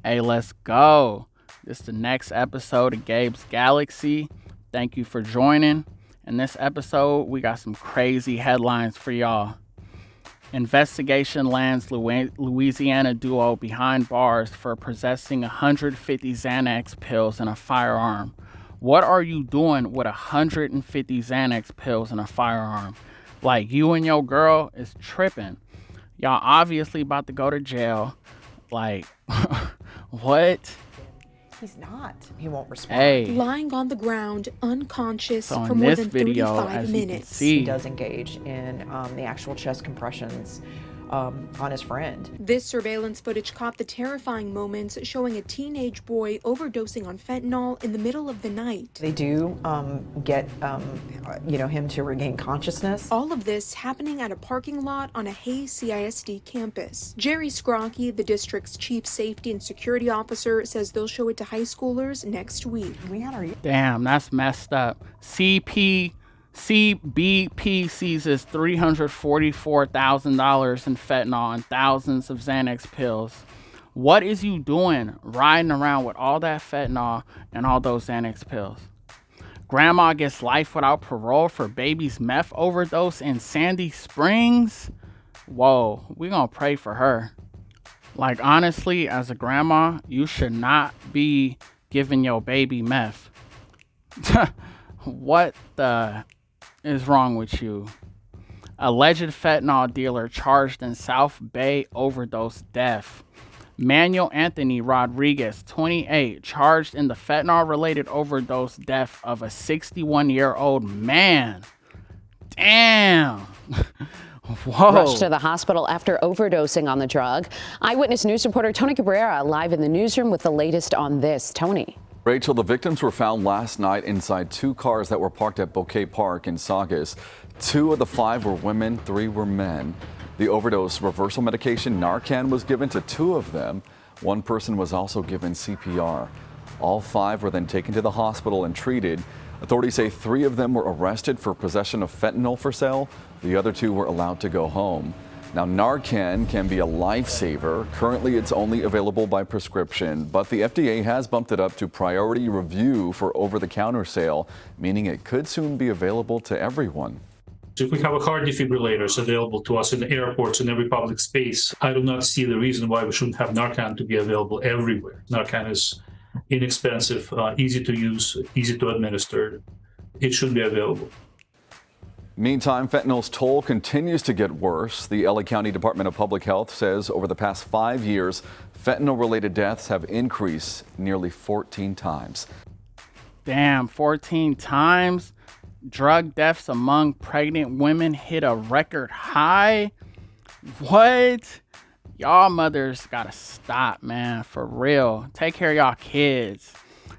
Hey, let's go. This is the next episode of Gabe's Galaxy. Thank you for joining. In this episode, we got some crazy headlines for y'all. Investigation lands Louisiana duo behind bars for possessing 150 Xanax pills and a firearm. What are you doing with 150 Xanax pills and a firearm? Like, you and your girl is tripping. Y'all obviously about to go to jail. Like, what? He's not. He won't respond. Hey. Lying on the ground, unconscious So for in more this than video, 35 as you can minutes. see, He does engage in the actual chest compressions on his friend. This surveillance footage caught the terrifying moments showing a teenage boy overdosing on fentanyl in the middle of the night. They do get him to regain consciousness. All of this happening at a parking lot on a Hayes CISD campus. Jerry Scrocky, the district's chief safety and security officer, says they'll show it to high schoolers next week. Damn, that's messed up. CBP seizes $344,000 in fentanyl and thousands of Xanax pills. What is you doing riding around with all that fentanyl and all those Xanax pills? Grandma gets life without parole for baby's meth overdose in Sandy Springs? Whoa, we gonna pray for her. Like, honestly, as a grandma, you should not be giving your baby meth. What the is wrong with you? Alleged fentanyl dealer charged in South Bay overdose death. Manuel Anthony Rodriguez, 28, charged in the fentanyl-related overdose death of a 61-year-old man. Damn. Whoa. Rushed to the hospital after overdosing on the drug. Eyewitness News reporter Tony Cabrera live in the newsroom with the latest on this. Tony. Rachel, the victims were found last night inside two cars that were parked at Bouquet Park in Saugus. 2 of the 5 were women, 3 were men. The overdose reversal medication Narcan was given to 2 of them. 1 person was also given CPR. All 5 were then taken to the hospital and treated. Authorities say 3 of them were arrested for possession of fentanyl for sale. The other 2 were allowed to go home. Now, Narcan can be a lifesaver. Currently, it's only available by prescription, but the FDA has bumped it up to priority review for over-the-counter sale, meaning it could soon be available to everyone. If we have a car defibrillators available to us in the airports and every public space, I do not see the reason why we shouldn't have Narcan to be available everywhere. Narcan is inexpensive, easy to use, easy to administer. It should be available. Meantime, fentanyl's toll continues to get worse. The LA County Department of Public Health says over the past 5 years, fentanyl-related deaths have increased nearly 14 times. Damn, 14 times? Drug deaths among pregnant women hit a record high? What? Y'all mothers gotta stop, man, for real. Take care of y'all kids.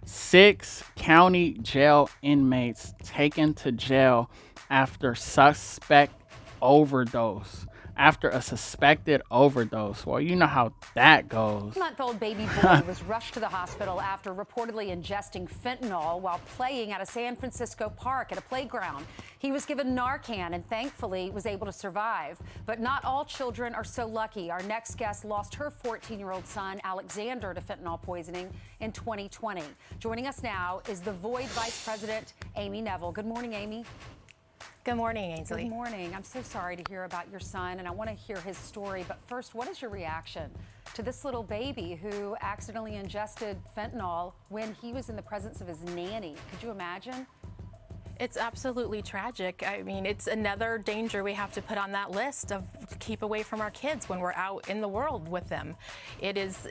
6 county jail inmates taken to jail after suspected overdose. Well, you know how that goes. 2-month-old baby boy was rushed to the hospital after reportedly ingesting fentanyl while playing at a San Francisco park at a playground. He was given Narcan and thankfully was able to survive. But not all children are so lucky. Our next guest lost her 14-year-old son, Alexander, to fentanyl poisoning in 2020. Joining us now is the Void Vice President, Amy Neville. Good morning, Amy. Good morning, Ainsley. Good morning. I'm so sorry to hear about your son, and I want to hear his story. But first, what is your reaction to this little baby who accidentally ingested fentanyl when he was in the presence of his nanny? Could you imagine? It's absolutely tragic. I mean, it's another danger we have to put on that list of keep away from our kids when we're out in the world with them. It is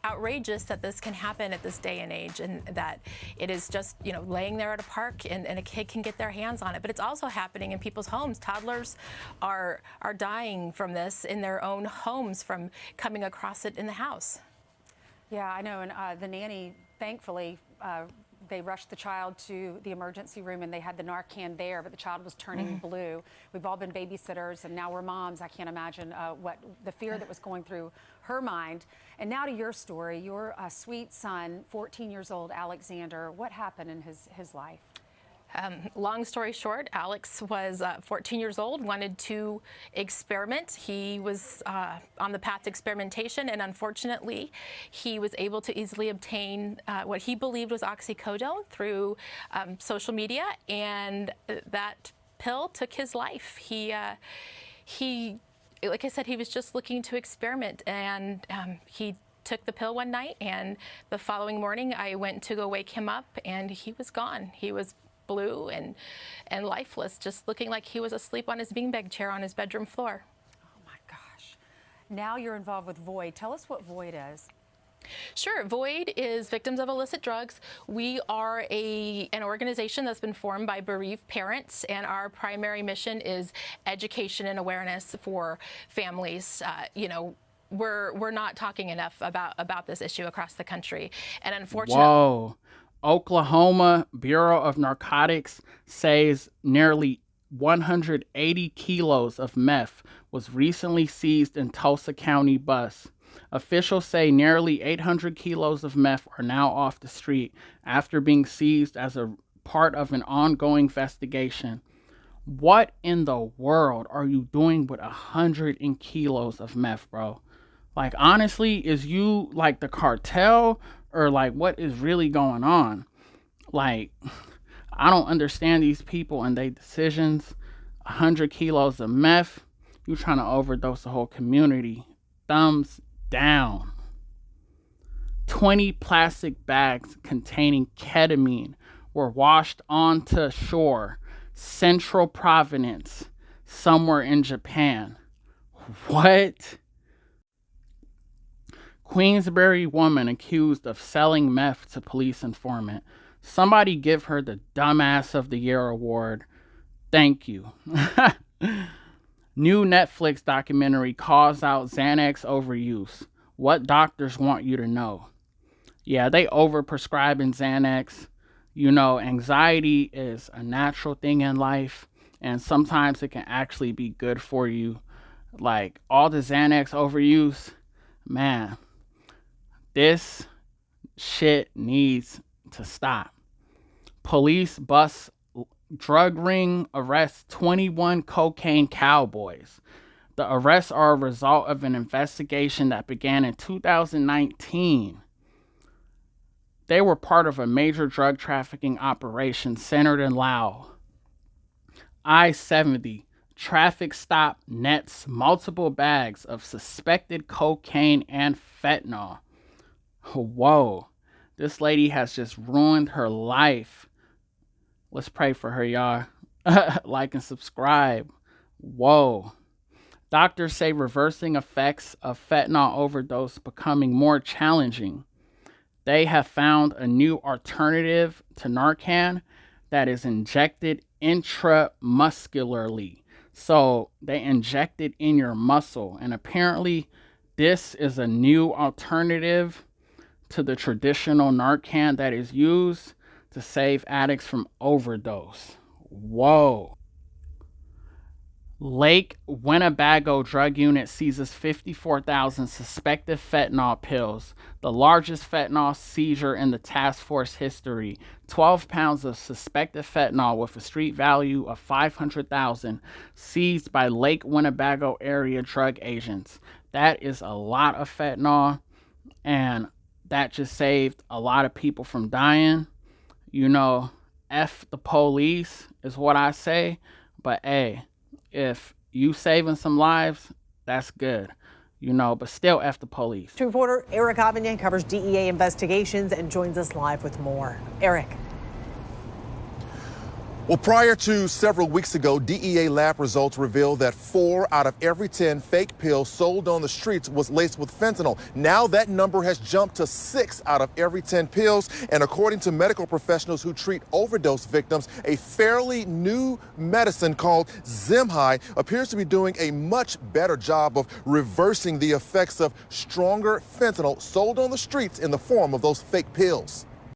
outrageous that this can happen at this day and age, and that it is just, laying there at a park and a kid can get their hands on it. But it's also happening in people's homes. Toddlers are dying from this in their own homes from coming across it in the house. Yeah, I know. And the nanny, thankfully, they rushed the child to the emergency room and they had the Narcan there, but the child was turning blue. We've all been babysitters and now we're moms. I can't imagine what the fear that was going through her mind. And now to your story, your sweet son, 14 years old, Alexander. What happened in his life? Long story short, Alex was 14 years old, wanted to experiment. He was on the path to experimentation, and unfortunately, he was able to easily obtain what he believed was oxycodone through social media, and that pill took his life. He, like I said, he was just looking to experiment, and he took the pill one night, and the following morning I went to go wake him up, and he was gone. He was blue and lifeless, just looking like he was asleep on his beanbag chair on his bedroom floor. Oh my gosh. Now you're involved with Void. Tell us what Void is. Sure. Void is Victims of Illicit Drugs. We are an organization that's been formed by bereaved parents, and our primary mission is education and awareness for families. You know, we're not talking enough about this issue across the country, and unfortunately. Whoa. Oklahoma Bureau of Narcotics says nearly 180 kilos of meth was recently seized in Tulsa County bus. Officials say nearly 800 kilos of meth are now off the street after being seized as a part of an ongoing investigation. What in the world are you doing with 100 kilos of meth, bro? Like, honestly, is you like the cartel? Or like, what is really going on? Like, I don't understand these people and their decisions. 100 kilos of meth, you trying to overdose the whole community. Thumbs down. 20 plastic bags containing ketamine were washed onto shore, Central Providence, somewhere in Japan. What? Queensbury woman accused of selling meth to police informant. Somebody give her the Dumbass of the Year award. Thank you. New Netflix documentary calls out Xanax overuse. What doctors want you to know. Yeah, they overprescribing Xanax. You know, anxiety is a natural thing in life, and sometimes it can actually be good for you. Like, all the Xanax overuse, man. This shit needs to stop. Police bust drug ring arrests 21 cocaine cowboys. The arrests are a result of an investigation that began in 2019. They were part of a major drug trafficking operation centered in Laos. I-70 traffic stop nets multiple bags of suspected cocaine and fentanyl. Whoa, this lady has just ruined her life. Let's pray for her, y'all. Like and subscribe. Whoa. Doctors say reversing effects of fentanyl overdose becoming more challenging. They have found a new alternative to Narcan that is injected intramuscularly. So they inject it in your muscle. And apparently this is a new alternative to the traditional Narcan that is used to save addicts from overdose. Whoa. Lake Winnebago drug unit seizes 54,000 suspected fentanyl pills, the largest fentanyl seizure in the task force history. 12 pounds of suspected fentanyl with a street value of $500,000 seized by Lake Winnebago area drug agents. That is a lot of fentanyl, and that just saved a lot of people from dying. You know, F the police is what I say. But hey, if you saving some lives, that's good. You know, but still F the police. Reporter Eric Avignon covers DEA investigations and joins us live with more. Eric. Well, prior to several weeks ago, DEA lab results revealed that 4 out of every 10 fake pills sold on the streets was laced with fentanyl. Now that number has jumped to 6 out of every 10 pills. And according to medical professionals who treat overdose victims, a fairly new medicine called Zimhide appears to be doing a much better job of reversing the effects of stronger fentanyl sold on the streets in the form of those fake pills.